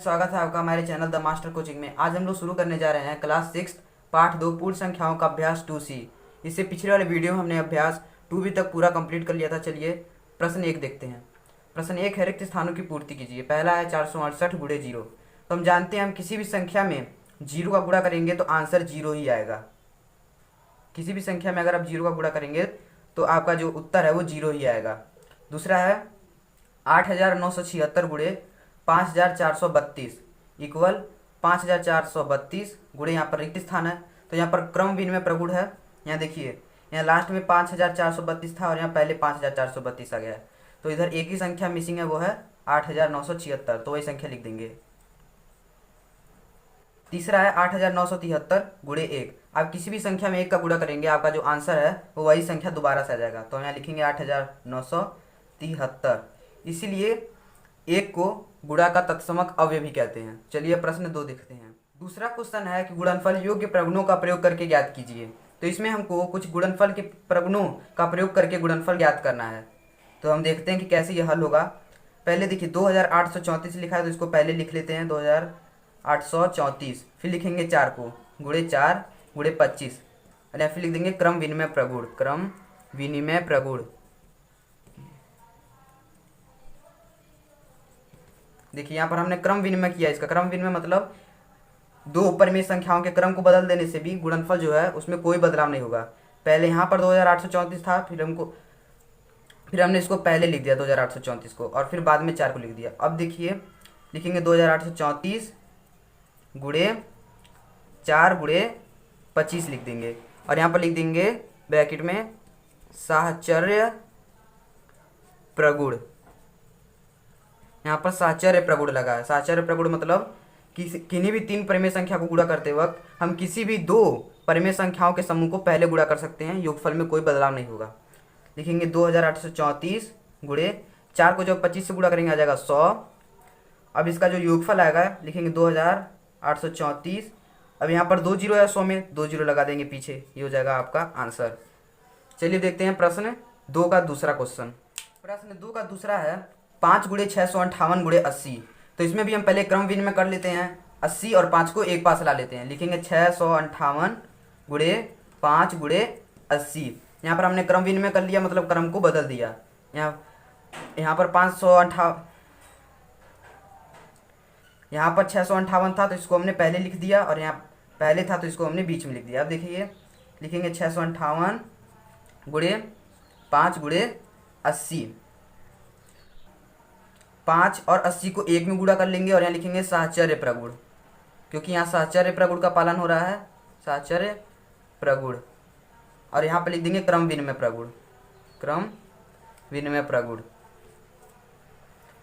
स्वागत है आपका हमारे चैनल द मास्टर कोचिंग में। आज हम लोग शुरू करने जा रहे हैं क्लास 6 पार्ट 2 पूर्ण संख्याओं का अभ्यास 2C। इससे पिछले वाले वीडियो में हमने अभ्यास 2B तक पूरा कंप्लीट कर लिया था। चलिए प्रश्न 1 देखते हैं। प्रश्न 1 है रिक्त स्थानों की पूर्ति कीजिए। पहला है 468 गुणे 0। तो हम जानते हैं हम किसी भी संख्या में 0 का गुणा करेंगे तो आंसर 0 ही आएगा। किसी भी संख्या में अगर आप 0 का गुणा करेंगे तो आपका जो उत्तर है वो 0 ही आएगा। दूसरा है 8976 गुणे 5432 इक्वल 5432 गुणे यहाँ पर रिक्त स्थान है तो यहाँ पर क्रम विनिमय प्रगुण है। यहाँ देखिए यहाँ लास्ट में 5432 था और यहाँ पहले 5432 आ गया है तो इधर एक ही संख्या मिसिंग है, वो है 8976, तो वही संख्या लिख देंगे। तीसरा है 8973 गुणे 1। आप किसी भी संख्या में 1 का गुणा करेंगे आपका जो आंसर है वो वही संख्या दोबारा से आ जाएगा। तो हम यहाँ लिखेंगे 8973, इसीलिए 1 को गुणा का तत्समक अवयव भी कहते हैं। चलिए प्रश्न 2 देखते हैं। दूसरा क्वेश्चन है कि गुणनफल योग्य प्रगुणों का प्रयोग करके ज्ञात कीजिए। तो इसमें हमको कुछ गुणनफल के प्रगुणों का प्रयोग करके गुणनफल ज्ञात करना है। तो हम देखते हैं कि कैसे ये हल होगा। पहले देखिए 2834 लिखा है तो इसको पहले लिख लेते हैं 2834। फिर लिखेंगे 4 को गुणे 4 गुणे 25 और फिर लिख देंगे क्रम विनिमय प्रगुण। क्रम विनिमय प्रगुण देखिए यहाँ पर हमने क्रम विनिमय किया। इसका क्रम विनिमय मतलब दो परिमेय संख्याओं के क्रम को बदल देने से भी गुणनफल जो है उसमें कोई बदलाव नहीं होगा। पहले यहाँ पर 2834 था, फिर हमने इसको पहले लिख दिया 2834 को और फिर बाद में 4 को लिख दिया। अब देखिए लिखेंगे 2834 गुणे 4 गुणे 25 लिख देंगे और यहाँ पर लिख देंगे ब्रैकेट में साहचर्य प्रगुण। यहाँ पर साहचर्य प्रगुण लगा है। साहचर्य प्रगुण मतलब किन्हीं भी 3 परिमेय संख्या को गुणा करते वक्त हम किसी भी 2 परिमेय संख्याओं के समूह को पहले गुणा कर सकते हैं, योगफल में कोई बदलाव नहीं होगा। लिखेंगे 2834 गुणे 4 को जब 25 से गुणा करेंगे आ जाएगा 100। अब इसका जो योगफल आएगा लिखेंगे 2834। अब यहाँ पर 2 जीरो है 100 में, 2 जीरो लगा देंगे पीछे, ये हो जाएगा आपका आंसर। चलिए देखते हैं प्रश्न 2 का दूसरा क्वेश्चन। प्रश्न 2 का दूसरा है 5 गुणे 658 गुणे 80। तो इसमें भी हम पहले क्रम विनिमय कर लेते हैं। 80 और 5 को एक पास ला लेते हैं। लिखेंगे 658 गुणे 5 गुणे 80। यहाँ पर हमने क्रम विनिमय कर लिया, मतलब क्रम को बदल दिया। यहाँ पर 558, यहाँ पर 658 था तो इसको हमने पहले लिख दिया और यहाँ पहले था तो इसको हमने बीच में लिख दिया। अब देखिए लिखेंगे 658 गुणे 5 गुणे 80। 5 और 80 को 1 में गुणा कर लेंगे और यहाँ लिखेंगे साहचर्य प्रगुण, क्योंकि यहाँ साहचर्य प्रगुण का पालन हो रहा है। साहचर्य प्रगुण और यहाँ पर लिख देंगे क्रम विनिमय प्रगुण। क्रम विनिमय प्रगुण।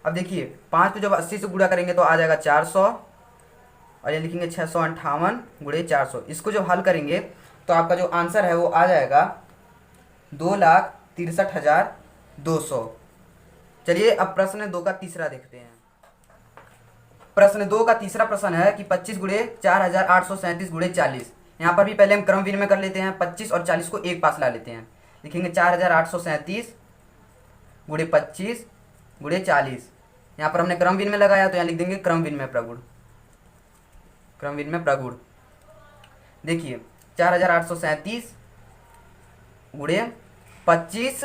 अब देखिए 5 को जब 80 से गुणा करेंगे तो आ जाएगा 400 और ये लिखेंगे 658 गुणे 400। इसको जब हल करेंगे तो आपका जो आंसर है वो आ जाएगा 2,63,200। चलिए अब प्रश्न 2 का तीसरा देखते हैं। प्रश्न 2 का तीसरा प्रश्न है कि 25 गुणे 4837 गुणे 40। यहाँ पर भी पहले हम क्रम विनिमय कर लेते हैं। 25 और 40 को एक पास ला लेते हैं। लिखेंगे 4837 गुणे 25 गुणे 40। यहाँ पर हमने क्रम विनिमय लगाया तो यहाँ लिख देंगे क्रम विनिमय प्रगुण। क्रम विनिमय प्रगुण देखिए 4837 गुणे 25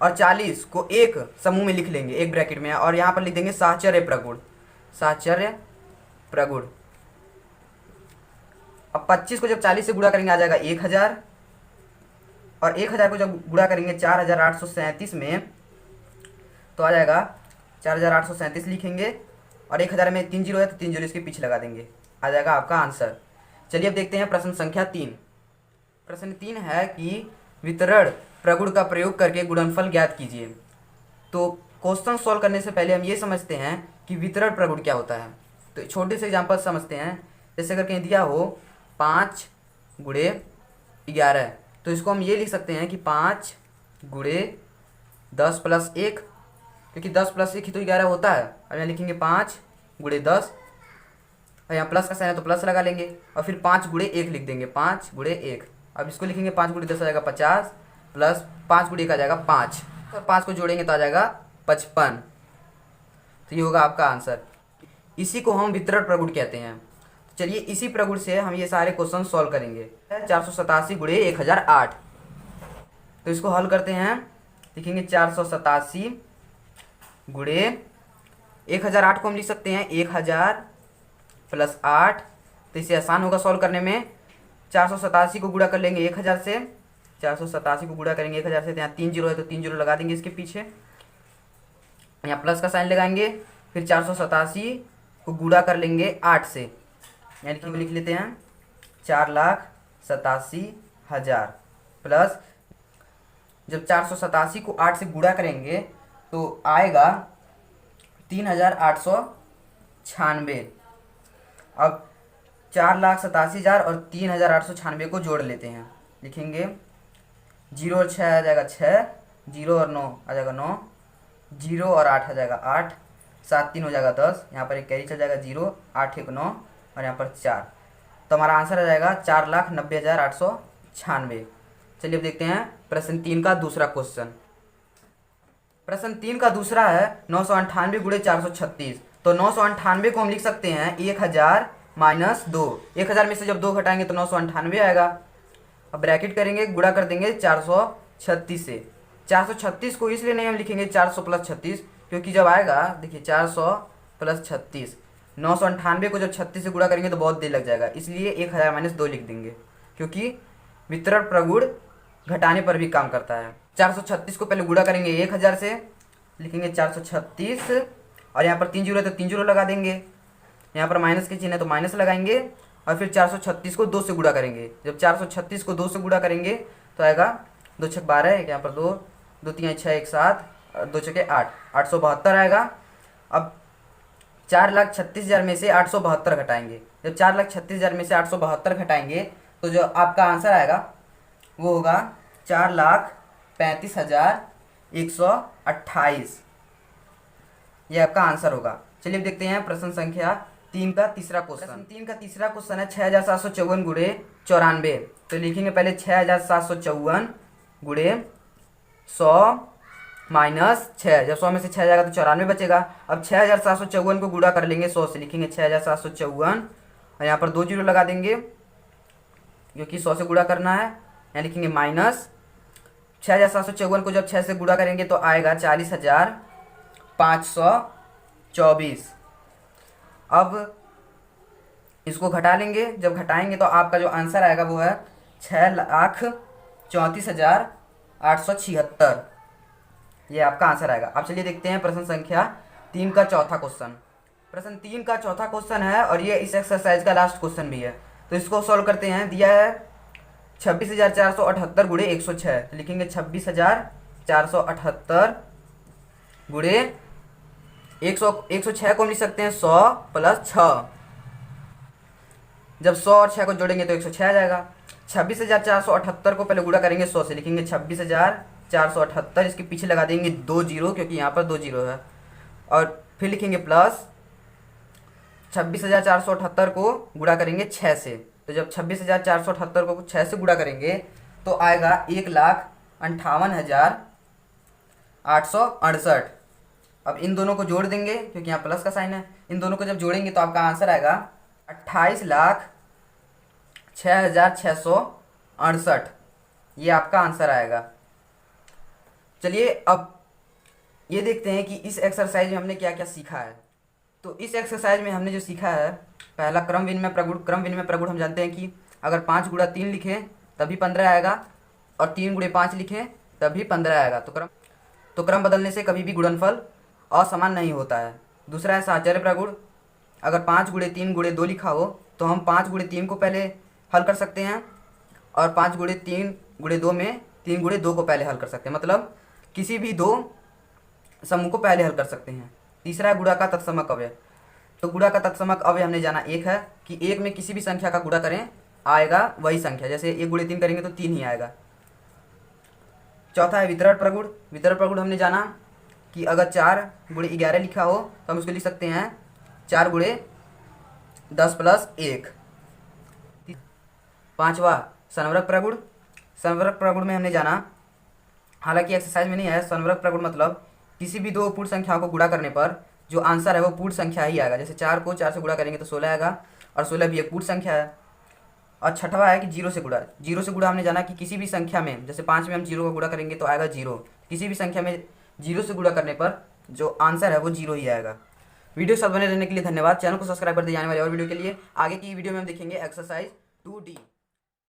और 40 को एक समूह में लिख लेंगे, एक ब्रैकेट में, और यहाँ पर लिख देंगे साहचर्य प्रगुण। साहचर्य प्रगुण। अब 25 को जब 40 से गुणा करेंगे आ जाएगा 1000 और 1000 को जब गुणा करेंगे 4837 में तो आ जाएगा 4837 लिखेंगे और 1000 में 3 जीरो है तो 3 जीरो इसके पीछे लगा देंगे, आ जाएगा आपका आंसर। चलिए अब देखते हैं प्रश्न संख्या 3। प्रश्न 3 है कि वितरण प्रगुण का प्रयोग करके गुणनफल ज्ञात कीजिए। तो क्वेश्चन सॉल्व करने से पहले हम ये समझते हैं कि वितरण प्रगुण क्या होता है। तो छोटे से एग्जांपल समझते हैं। जैसे अगर कहीं दिया हो 5 गुणे 11 तो इसको हम ये लिख सकते हैं कि 5 गुणे 10 प्लस 1, क्योंकि 10 प्लस 1 ही तो 11 होता है। अब यहाँ लिखेंगे 5 गुणे 10 और यहाँ प्लस का साइन है तो प्लस लगा लेंगे और फिर 5 गुणे 1 लिख देंगे। 5 गुणे 1। अब इसको लिखेंगे 5 गुणे 10 आ जाएगा 50 प्लस 5 गुणे 1 आ जाएगा 5 और 5 को जोड़ेंगे तो आ जाएगा 55। तो ये होगा आपका आंसर। इसी को हम वितरण प्रगुण कहते हैं। तो चलिए इसी प्रगुण से हम ये सारे क्वेश्चन सॉल्व करेंगे। 487 गुणे 1008, तो इसको हल करते हैं। लिखेंगे 487 गुणे 1008 को हम लिख सकते हैं 1000 प्लस 8, तो इसे आसान होगा सॉल्व करने में। 487 को गुणा कर लेंगे 1000 से, 487 को गुणा करेंगे 1000 से, तो यहाँ 3 जीरो है तो 3 जीरो लगा देंगे इसके पीछे, यहाँ प्लस का साइन लगाएंगे। फिर 487 को गुणा कर लेंगे 8 से, यानी कि लिख लेते हैं 4,87,000 प्लस, जब 487 को 8 से गुणा करेंगे तो आएगा 3,896। अब 4,87,000 और 3,896 को जोड़ लेते हैं। लिखेंगे 0 और 6 आ जाएगा 6, 0 और 9 आ जाएगा 9, 0 और 8 आ जाएगा 8, 7 3 हो जाएगा 10, यहाँ पर एक कैरी चल जाएगा 0, 8 1 9 और यहाँ पर 4, तो हमारा आंसर आ जाएगा 4,90,896। चलिए अब देखते हैं प्रश्न 3 का दूसरा क्वेश्चन। प्रश्न 3 का दूसरा है 998 गुणे 436, तो 998 को हम लिख सकते हैं 1000 माइनस 2, 1000 में से जब 2 घटाएंगे तो 998 आएगा। अब ब्रैकेट करेंगे, गुणा कर देंगे 436 से। 436 को इसलिए नहीं हम लिखेंगे 400 प्लस 36, क्योंकि जब आएगा देखिए 400 प्लस 36, 998 को जब 36 से गुणा करेंगे तो बहुत देर लग जाएगा, इसलिए 1000 माइनस 2 लिख देंगे, क्योंकि वितरण प्रगुण घटाने पर भी काम करता है। 436 को पहले गुणा करेंगे 1000 से, लिखेंगे 436 और यहाँ पर 3 जीरो है तो 3 जीरो लगा देंगे, यहाँ पर माइनस के चिन्ह है तो माइनस लगाएंगे, और फिर 436 को 2 से गुणा करेंगे। जब 436 को 2 से गुणा करेंगे तो आएगा 2 छक 12, यहाँ पर 2 2 3 6 1 7 और 2 छके 8, 872 आएगा। अब 4,36,000 में से 872 घटाएंगे। जब 4,36,000 में से 872 घटाएंगे तो जो आपका आंसर आएगा वो होगा 4,35,128, ये आपका आंसर होगा। चलिए देखते हैं प्रश्न संख्या 3 का तीसरा क्वेश्चन। प्रश्न 3 का तीसरा क्वेश्चन है 6,754 गुणे 94, तो लिखेंगे पहले 6,754 गुणे 100 माइनस 6, जब 100 में से 6 जाएगा तो 94 बचेगा। अब 6,754 को गुणा कर लेंगे 100 से, लिखेंगे 6,754 और यहाँ पर 2 जीरो लगा देंगे क्योंकि 100 से गुणा करना है, यहाँ लिखेंगे माइनस 6,754 को जब 6 से गुणा करेंगे तो आएगा 40,524। अब इसको घटा लेंगे, जब घटाएंगे तो आपका जो आंसर आएगा वो है 6,34,876, ये आपका आंसर आएगा। अब चलिए देखते हैं प्रश्न संख्या 3 का चौथा क्वेश्चन। प्रश्न 3 का चौथा क्वेश्चन है और ये इस एक्सरसाइज का लास्ट क्वेश्चन भी है, तो इसको सॉल्व करते हैं। दिया है 26,478 गुणे 106, तो लिखेंगे 26,478 गुणे 106 को हम लिख सकते हैं 100 प्लस 6, जब 100 और 6 को जोड़ेंगे तो 106 आ जाएगा। 26,478 को पहले गुणा करेंगे 100 से, लिखेंगे 26,478, इसके पीछे लगा देंगे 2 जीरो क्योंकि यहाँ पर 2 जीरो है, और फिर लिखेंगे प्लस 26,478 को गुणा करेंगे 6 से, तो जब 26,478 को 6 से गुणा करेंगे तो आएगा 1,58,868। अब इन दोनों को जोड़ देंगे क्योंकि यहाँ प्लस का साइन है, इन दोनों को जब जोड़ेंगे तो आपका आंसर आएगा 28,06,668, ये आपका आंसर आएगा। चलिए अब ये देखते हैं कि इस एक्सरसाइज में हमने क्या क्या सीखा है। तो इस एक्सरसाइज में हमने जो सीखा है, पहला क्रम विनिमय प्रगुण। क्रम विनिमय प्रगुण हम जानते हैं कि अगर 5 गुणा 3 लिखें तभी 15 आएगा, और 3 गुणे 5 लिखें तभी 15 आएगा। तो क्रम बदलने से कभी भी गुणनफल असमान नहीं होता है। दूसरा है साहचर्य प्रगुण। अगर 5 गुणे 3 गुणे 2 लिखा हो तो हम 5 गुणे 3 को पहले हल कर सकते हैं, और 5 गुणे 3 गुणे 2 में 3 गुणे 2 को पहले हल कर सकते हैं, मतलब किसी भी दो समूह को पहले हल कर सकते हैं। तीसरा है गुणा का तत्समक अवयव। तो गुणा का तत्समक अवयव हमने जाना एक है कि एक में किसी भी संख्या का गुणा करें आएगा वही संख्या, जैसे 1 गुणे 3 करेंगे तो 3 ही आएगा। चौथा है वितरण प्रगुण। वितरण प्रगुण हमने जाना कि अगर 4 गुणे 11 लिखा हो तो हम उसको लिख सकते हैं 4 गुणे 10 प्लस 1। पांचवा संवरक प्रगुण। संवरक प्रगुण में हमने जाना, हालांकि एक्सरसाइज में नहीं है, संवरक प्रगुण मतलब किसी भी दो पूर्ण संख्याओं को गुणा करने पर जो आंसर है वो पूर्ण संख्या ही आएगा। जैसे 4 को 4 से गुणा करेंगे तो 16 आएगा, और 16 भी एक पूर्ण संख्या है। और छठवा है कि 0 से गुणा। 0 से गुणा हमने जाना कि किसी भी संख्या में, जैसे 5 में हम 0 का गुणा करेंगे तो आएगा 0। किसी भी संख्या में 0 से गुणा करने पर जो आंसर है वो 0 ही आएगा। वीडियो के साथ बने रहने के लिए धन्यवाद। चैनल को सब्सक्राइब कर दिए जाने वाले और वीडियो के लिए। आगे की वीडियो में हम देखेंगे एक्सरसाइज 2D।